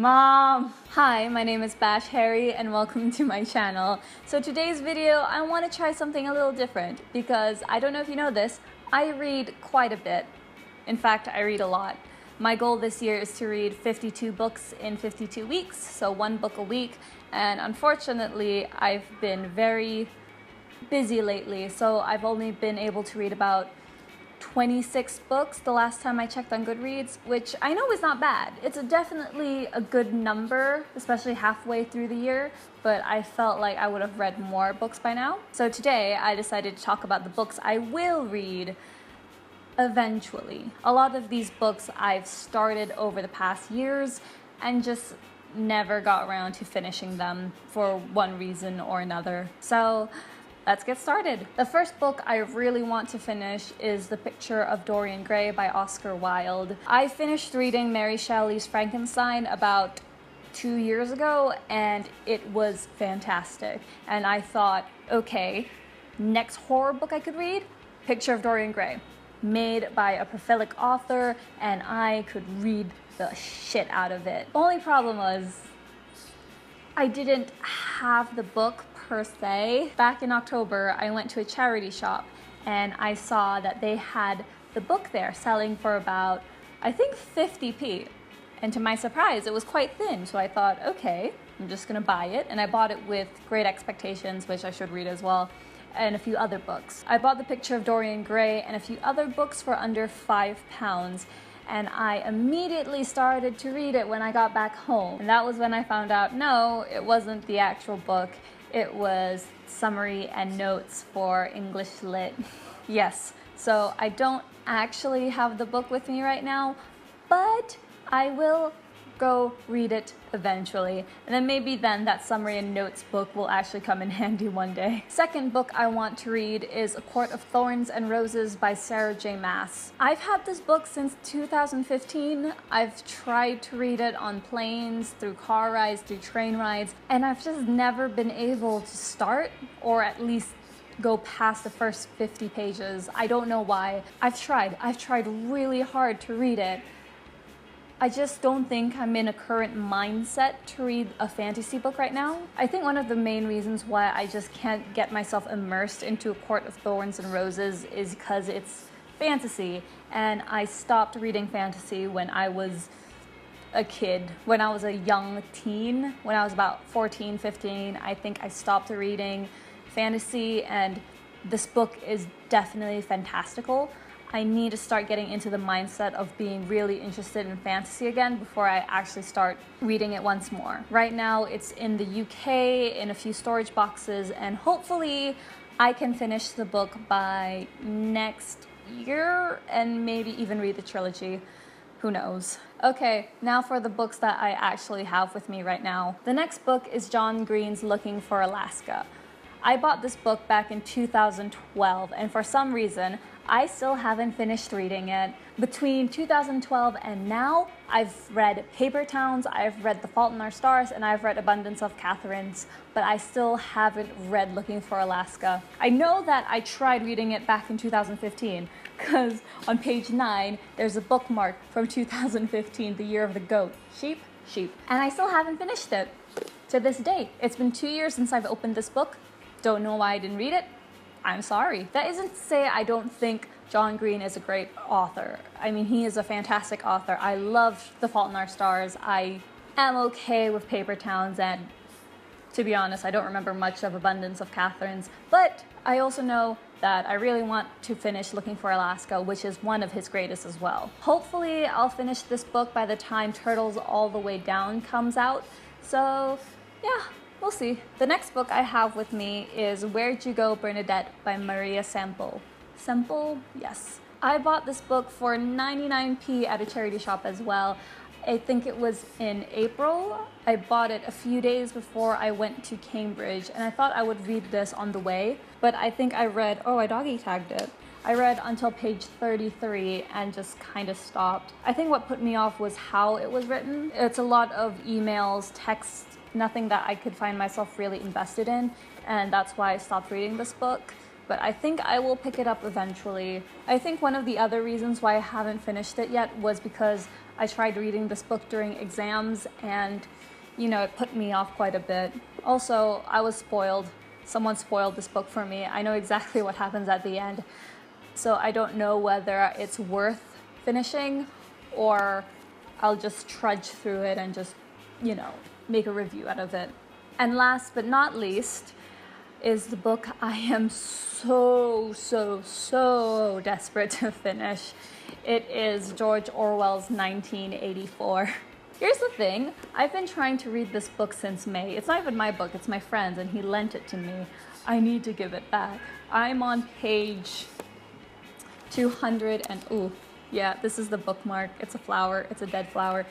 Mom! Hi, my name is Bash Harry and welcome to my channel. So today's video, I want to try something a little different because I don't know if you know this, I read quite a bit. In fact, I read a lot. My goal this year is to read 52 books in 52 weeks, so one book a week, and unfortunately, I've been very busy lately, so I've only been able to read about 26 books the last time I checked on Goodreads, which I know is not bad. It's definitely a good number, especially halfway through the year, but I felt like I would have read more books by now. So today I decided to talk about the books I will read eventually. A lot of these books I've started over the past years and just never got around to finishing them for one reason or another. So let's get started. The first book I really want to finish is The Picture of Dorian Gray by Oscar Wilde. I finished reading Mary Shelley's Frankenstein about 2 years ago and it was fantastic. And I thought, okay, next horror book I could read, Picture of Dorian Gray, made by a prolific author, and I could read the shit out of it. Only problem was I didn't have the book per se. Back in October, I went to a charity shop and I saw that they had the book there selling for about, I think 50p. And to my surprise, it was quite thin. So I thought, okay, I'm just gonna buy it. And I bought it with Great Expectations, which I should read as well, and a few other books. I bought The Picture of Dorian Gray and a few other books for under £5. And I immediately started to read it when I got back home. And that was when I found out, no, it wasn't the actual book. It was summary and notes for English Lit. Yes, so I don't actually have the book with me right now, but I will go read it eventually. And then maybe then that summary and notes book will actually come in handy one day. Second book I want to read is A Court of Thorns and Roses by Sarah J. Maas. I've had this book since 2015. I've tried to read it on planes, through car rides, through train rides, and I've just never been able to start or at least go past the first 50 pages. I don't know why. I've tried really hard to read it. I just don't think I'm in a current mindset to read a fantasy book right now. I think one of the main reasons why I just can't get myself immersed into A Court of Thorns and Roses is because it's fantasy, and I stopped reading fantasy when I was a kid, when I was a young teen, when I was about 14, 15, I think I stopped reading fantasy, and this book is definitely fantastical. I need to start getting into the mindset of being really interested in fantasy again before I actually start reading it once more. Right now, it's in the UK in a few storage boxes, and hopefully I can finish the book by next year and maybe even read the trilogy. Who knows? Okay, now for the books that I actually have with me right now. The next book is John Green's Looking for Alaska. I bought this book back in 2012, and for some reason, I still haven't finished reading it. Between 2012 and now, I've read Paper Towns, I've read The Fault in Our Stars, and I've read Abundance of Catherines, but I still haven't read Looking for Alaska. I know that I tried reading it back in 2015, because on page 9, there's a bookmark from 2015, the year of the goat. Sheep, sheep. And I still haven't finished it to this day. It's been 2 years since I've opened this book. Don't know why I didn't read it. I'm sorry. That isn't to say I don't think John Green is a great author. I mean, he is a fantastic author. I love The Fault in Our Stars. I am okay with Paper Towns, and to be honest, I don't remember much of Abundance of Catherines, but I also know that I really want to finish Looking for Alaska, which is one of his greatest as well. Hopefully, I'll finish this book by the time Turtles All the Way Down comes out, so yeah. We'll see. The next book I have with me is Where'd You Go, Bernadette by Maria Semple. Semple? Yes. I bought this book for 99p at a charity shop as well. I think it was in April. I bought it a few days before I went to Cambridge, and I thought I would read this on the way, but I think I read, oh, I doggy tagged it. I read until page 33 and just kind of stopped. I think what put me off was how it was written. It's a lot of emails, texts, nothing that I could find myself really invested in, and that's why I stopped reading this book. But I think I will pick it up eventually. I think one of the other reasons why I haven't finished it yet was because I tried reading this book during exams and, you know, it put me off quite a bit. Also, I was spoiled. Someone spoiled this book for me. I know exactly what happens at the end. So I don't know whether it's worth finishing or I'll just trudge through it and just, you know, make a review out of it. And last but not least is the book I am so desperate to finish. It is George Orwell's 1984. Here's the thing, I've been trying to read this book since May. It's not even my book, it's my friend's, and he lent it to me. I need to give it back. I'm on page 200 and, ooh, yeah, this is the bookmark. It's a flower, it's a dead flower.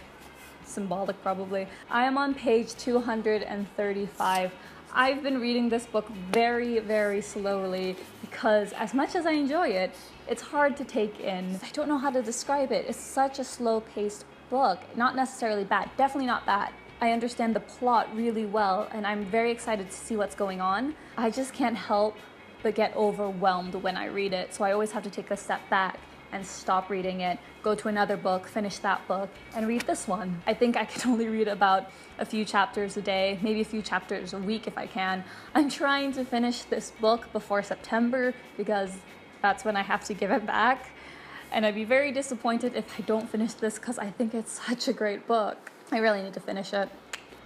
Symbolic probably. I am on page 235. I've been reading this book very slowly because as much as I enjoy it, it's hard to take in. I don't know how to describe it. It's such a slow-paced book. Not necessarily bad, definitely not bad. I understand the plot really well and I'm very excited to see what's going on. I just can't help but get overwhelmed when I read it, so I always have to take a step back and stop reading it, go to another book, finish that book, and read this one. I think I can only read about a few chapters a day, maybe a few chapters a week if I can. I'm trying to finish this book before September because that's when I have to give it back. And I'd be very disappointed if I don't finish this because I think it's such a great book. I really need to finish it.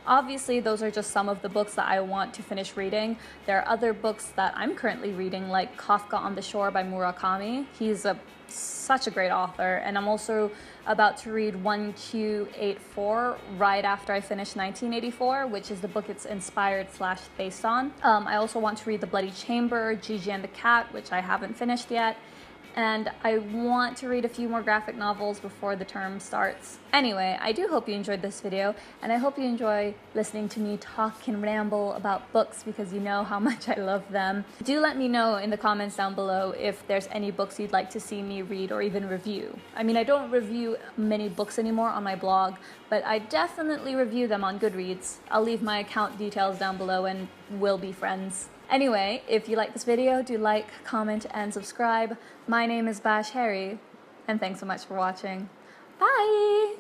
Obviously, those are just some of the books that I want to finish reading. There are other books that I'm currently reading, like Kafka on the Shore by Murakami. He's such a great author, and I'm also about to read 1Q84 right after I finish 1984, which is the book it's inspired/based on. I also want to read The Bloody Chamber, Gigi and the Cat, which I haven't finished yet. And I want to read a few more graphic novels before the term starts. Anyway, I do hope you enjoyed this video, and I hope you enjoy listening to me talk and ramble about books because you know how much I love them. Do let me know in the comments down below if there's any books you'd like to see me read or even review. I mean, I don't review many books anymore on my blog, but I definitely review them on Goodreads. I'll leave my account details down below and we'll be friends. Anyway, if you like this video, do like, comment, and subscribe. My name is Bash Harry, and thanks so much for watching. Bye!